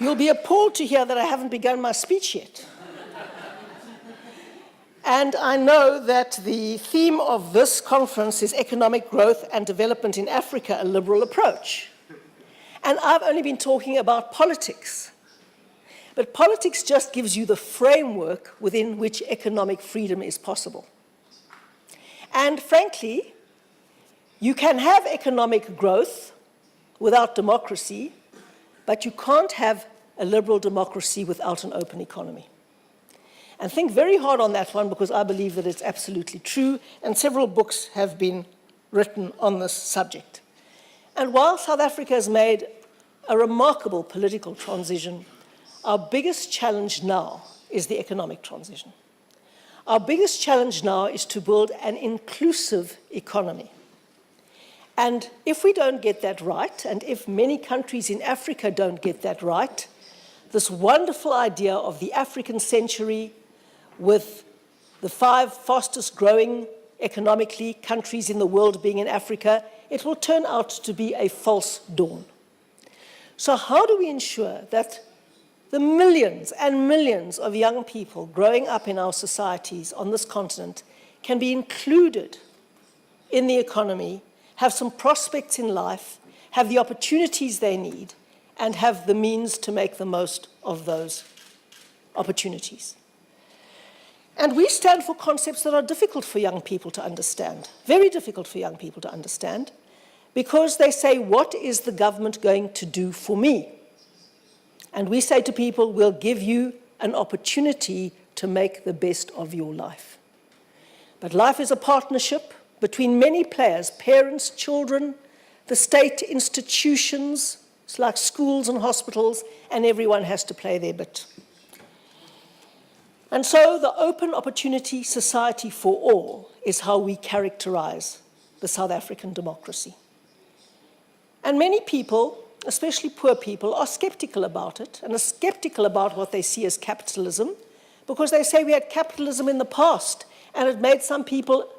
You'll be appalled to hear that I haven't begun my speech yet. And I know that the theme of this conference is economic growth and development in Africa, a liberal approach. And I've only been talking about politics. But politics just gives you the framework within which economic freedom is possible. And frankly, you can have economic growth without democracy, but you can't have a liberal democracy without an open economy. And think very hard on that one, because I believe that it's absolutely true, and several books have been written on this subject. And while South Africa has made a remarkable political transition, our biggest challenge now is the economic transition. Our biggest challenge now is to build an inclusive economy. And if we don't get that right, and if many countries in Africa don't get that right, this wonderful idea of the African century, with the 5 fastest growing economically countries in the world being in Africa, it will turn out to be a false dawn. So how do we ensure that the millions and millions of young people growing up in our societies on this continent can be included in the economy, have some prospects in life, have the opportunities they need, and have the means to make the most of those opportunities? And we stand for concepts that are difficult for young people to understand, very difficult for young people to understand, because they say, what is the government going to do for me? And we say to people, we'll give you an opportunity to make the best of your life. But life is a partnership between many players, parents, children, the state, institutions, like schools and hospitals, and everyone has to play their bit. And so the open opportunity society for all is how we characterize the South African democracy. And many people, especially poor people, are skeptical about it, and are skeptical about what they see as capitalism, because they say we had capitalism in the past, and it made some people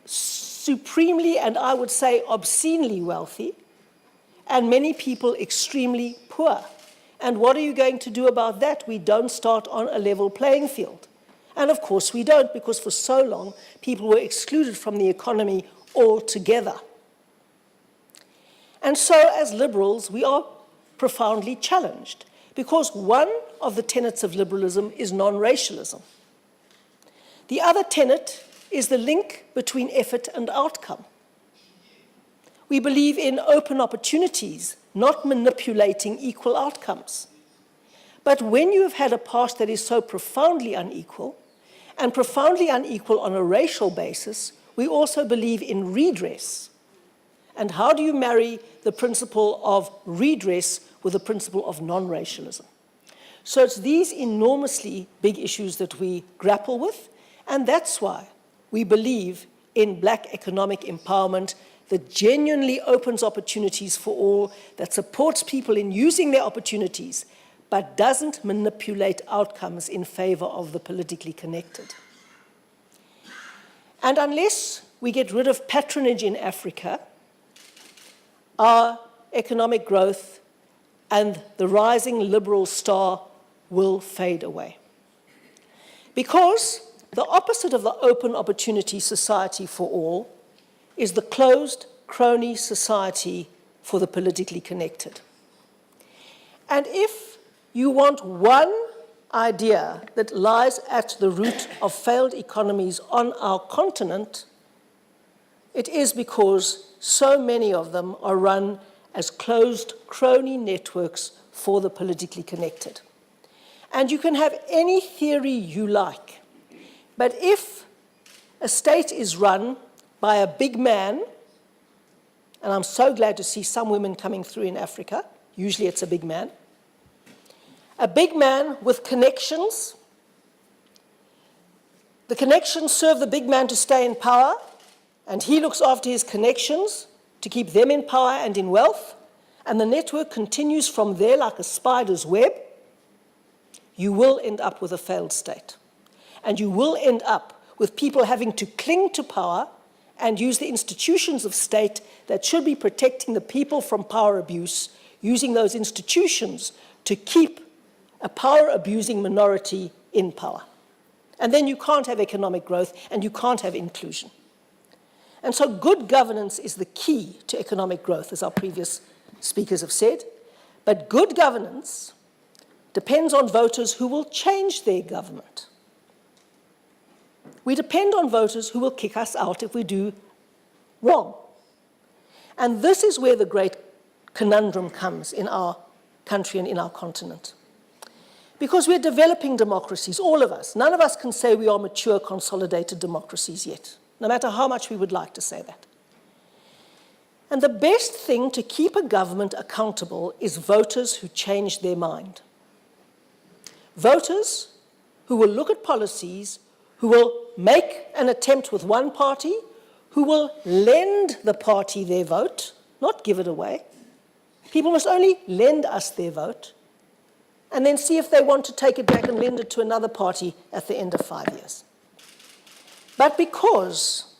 supremely, and I would say obscenely wealthy, and many people extremely poor. And what are you going to do about that? We don't start on a level playing field. And of course we don't, because for so long people were excluded from the economy altogether. And so as liberals, we are profoundly challenged, because one of the tenets of liberalism is non-racialism. The other tenet is the link between effort and outcome. We believe in open opportunities, not manipulating equal outcomes. But when you have had a past that is so profoundly unequal, and profoundly unequal on a racial basis, we also believe in redress. And how do you marry the principle of redress with the principle of non-racialism? So it's these enormously big issues that we grapple with, and that's why we believe in black economic empowerment that genuinely opens opportunities for all, that supports people in using their opportunities, but doesn't manipulate outcomes in favor of the politically connected. And unless we get rid of patronage in Africa, our economic growth and the rising liberal star will fade away. Because the opposite of the open opportunity society for all is the closed crony society for the politically connected. And if you want one idea that lies at the root of failed economies on our continent, it is because so many of them are run as closed crony networks for the politically connected. And you can have any theory you like, but if a state is run by a big man, and I'm so glad to see some women coming through in Africa, usually it's a big man with connections. The connections serve the big man to stay in power, and he looks after his connections to keep them in power and in wealth, and the network continues from there like a spider's web. You will end up with a failed state. And you will end up with people having to cling to power and use the institutions of state that should be protecting the people from power abuse, using those institutions to keep a power-abusing minority in power. And then you can't have economic growth and you can't have inclusion. And so good governance is the key to economic growth, as our previous speakers have said. But good governance depends on voters who will change their government. We depend on voters who will kick us out if we do wrong. And this is where the great conundrum comes in our country and in our continent. Because we're developing democracies, all of us. None of us can say we are mature, consolidated democracies yet, no matter how much we would like to say that. And the best thing to keep a government accountable is voters who change their mind. Voters who will look at policies, who will make an attempt with one party, who will lend the party their vote, not give it away. People must only lend us their vote, and then see if they want to take it back and lend it to another party at the end of 5 years. But because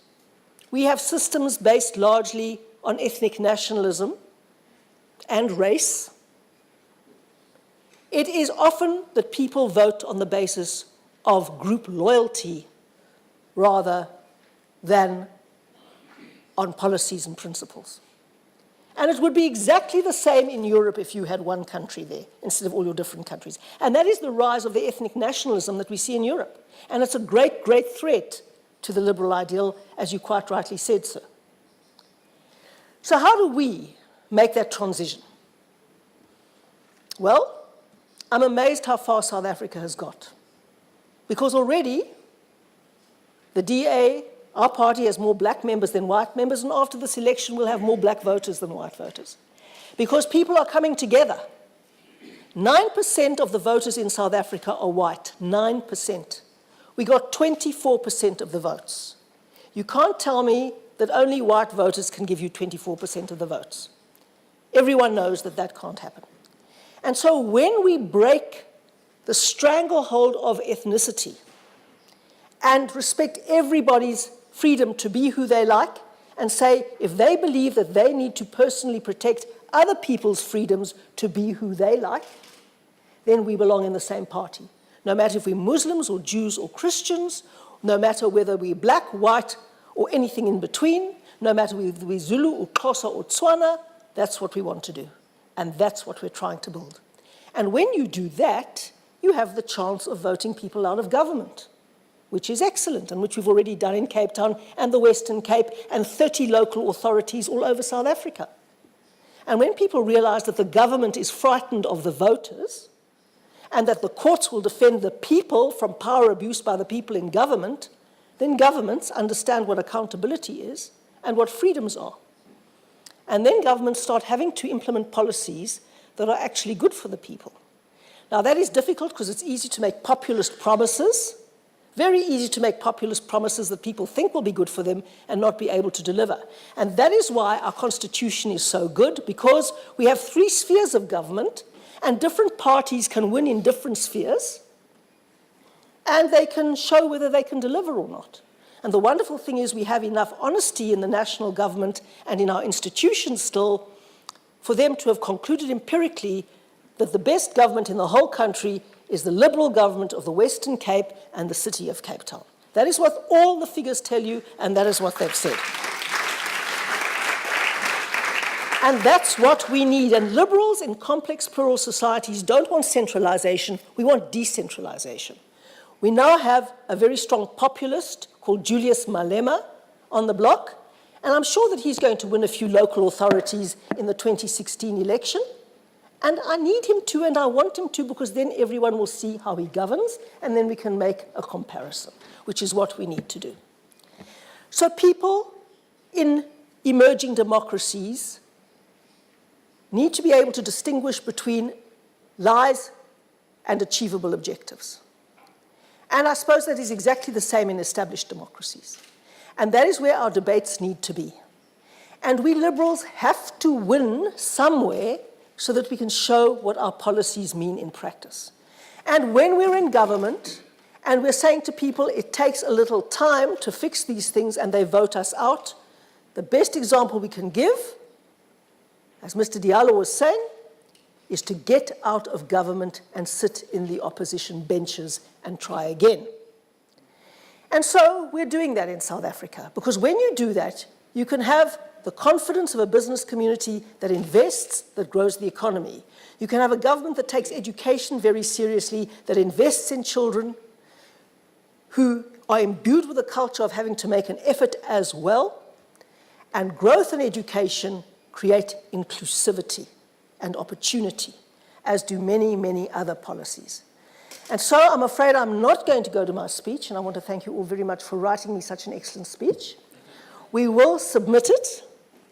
we have systems based largely on ethnic nationalism and race, it is often that people vote on the basis of group loyalty rather than on policies and principles. And it would be exactly the same in Europe if you had one country there instead of all your different countries. And that is the rise of the ethnic nationalism that we see in Europe. And it's a great, great threat to the liberal ideal, as you quite rightly said, sir. So how do we make that transition? Well, I'm amazed how far South Africa has got. Because already the DA, our party, has more black members than white members, and after this election we'll have more black voters than white voters. Because people are coming together. 9% of the voters in South Africa are white, 9%. We got 24% of the votes. You can't tell me that only white voters can give you 24% of the votes. Everyone knows that that can't happen. And so when we break the stranglehold of ethnicity and respect everybody's freedom to be who they like, and say if they believe that they need to personally protect other people's freedoms to be who they like, then we belong in the same party. No matter if we're Muslims or Jews or Christians, no matter whether we're black, white, or anything in between, no matter whether we're Zulu or Xhosa or Tswana, that's what we want to do. And that's what we're trying to build. And when you do that, you have the chance of voting people out of government, which is excellent, and which we've already done in Cape Town and the Western Cape and 30 local authorities all over South Africa. And when people realize that the government is frightened of the voters, and that the courts will defend the people from power abuse by the people in government, then governments understand what accountability is and what freedoms are. And then governments start having to implement policies that are actually good for the people. Now that is difficult because it's easy to make populist promises, very easy to make populist promises that people think will be good for them and not be able to deliver. And that is why our constitution is so good, because we have 3 spheres of government and different parties can win in different spheres, and they can show whether they can deliver or not. And the wonderful thing is we have enough honesty in the national government and in our institutions still for them to have concluded empirically that the best government in the whole country is the Liberal government of the Western Cape and the city of Cape Town. That is what all the figures tell you, and that is what they've said. And that's what we need. And liberals in complex plural societies don't want centralization, we want decentralization. We now have a very strong populist called Julius Malema on the block, and I'm sure that he's going to win a few local authorities in the 2016 election. And I need him to, and I want him to, because then everyone will see how he governs, and then we can make a comparison, which is what we need to do. So people in emerging democracies need to be able to distinguish between lies and achievable objectives. And I suppose that is exactly the same in established democracies. And that is where our debates need to be. And we liberals have to win somewhere so that we can show what our policies mean in practice. And when we're in government and we're saying to people it takes a little time to fix these things and they vote us out, the best example we can give, as Mr. Diallo was saying, is to get out of government and sit in the opposition benches and try again. And so we're doing that in South Africa, because when you do that, you can have the confidence of a business community that invests, that grows the economy. You can have a government that takes education very seriously, that invests in children who are imbued with a culture of having to make an effort as well. And growth and education create inclusivity and opportunity, as do many, many other policies. And so I'm afraid I'm not going to go to my speech, and I want to thank you all very much for writing me such an excellent speech. We will submit it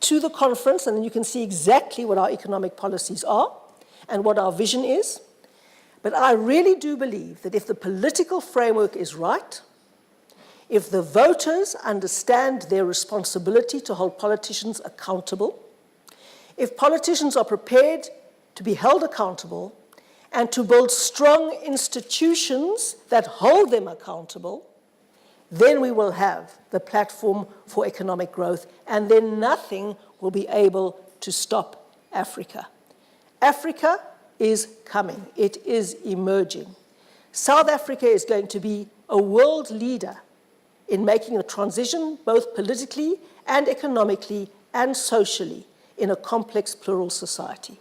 to the conference, and then you can see exactly what our economic policies are and what our vision is. But I really do believe that if the political framework is right, if the voters understand their responsibility to hold politicians accountable, if politicians are prepared to be held accountable and to build strong institutions that hold them accountable, then we will have the platform for economic growth, and then nothing will be able to stop Africa. Africa is coming. It is emerging. South Africa is going to be a world leader in making a transition, both politically and economically and socially, in a complex, plural society.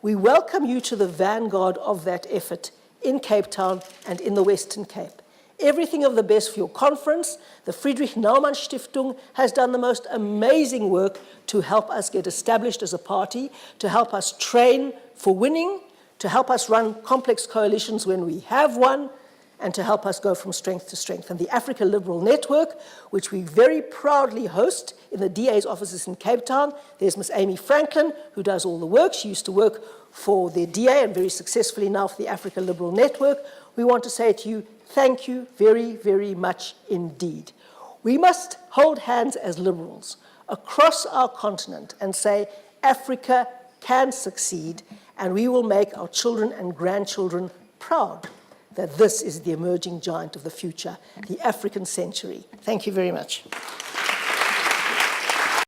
We welcome you to the vanguard of that effort in Cape Town and in the Western Cape. Everything of the best for your conference. The Friedrich Naumann Stiftung has done the most amazing work to help us get established as a party, to help us train for winning, to help us run complex coalitions when we have one, and to help us go from strength to strength. And the Africa Liberal Network, which we very proudly host in the DA's offices in Cape Town. There's Miss Amy Franklin, who does all the work. She used to work for the DA and very successfully now for the Africa Liberal Network. We want to say to you, thank you very, very much indeed. We must hold hands as liberals across our continent and say, Africa can succeed, and we will make our children and grandchildren proud that this is the emerging giant of the future, the African century. Thank you very much.